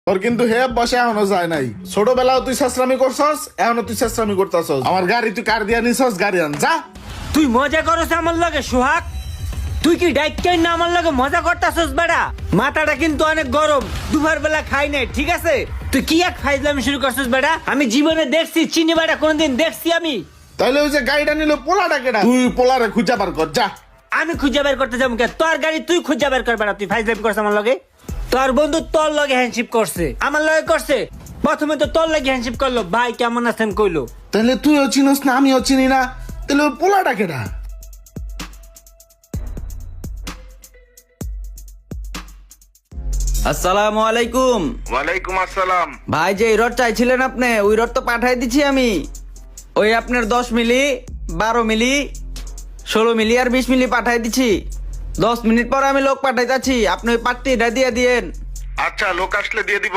তোর কিন্তু হে বসে এখনো যায় নাই। ছোটবেলাও তুই শেষরামি করছস, এখনো তুই শেষরামি করতেছস। আমার গাড়ি তুই কার দিয়া নিছস, গাড়ি আন যা। তুই মজা করছ আমার লগে সোহাগ? তুই কি ডাইকেন না আমার লগে মজা করতাছস বেটা? মাথাটা কিন্তু অনেক গরম, দুপুর বেলা খাই নাই, ঠিক আছে? তুই কি এক ফাইজলামি শুরু করছস বেটা? আমি জীবনে দেখছি চিনি বেটা, কোনদিন দেখছি আমি? তাইলে ওই যে গাড়িটা নিল পোলাটা কেডা? তুই পোলারে খুঁজা বার কর যা। আমি খুঁজে বের করতে যাবো কে? তোর গাড়ি তুই খুঁজে বের কর বেটা। তুই ফাইজলামি করছ আমার লগে? তোর বন্ধু তোর লগে হ্যান্ডশিপ করছে, আমার লগে করছে। প্রথমে তো তোর লগে হ্যান্ডশিপ করলো, ভাই কেমন আছেন কইলো। তাহলে তুইও চিনস না, আমিও চিনি না, তাহলে ওই পোলাটা কেডা? আসসালামু আলাইকুম। ওয়ালাইকুম আসসালাম। ভাই যে রড চাইছিলেন আপনি, ওই রড তো পাঠাই দিছি আমি। ওই আপনার 10 মিলি, 12 মিলি, 16 মিলি আর 20 মিলি পাঠাই দিছি। 10 মিনিট পর আমি লোক পাঠাইতাছি, আপনি ওই পাট্টিটা দিয়ে দিয়েন। আচ্ছা, লোক আসলে দিয়ে দিব।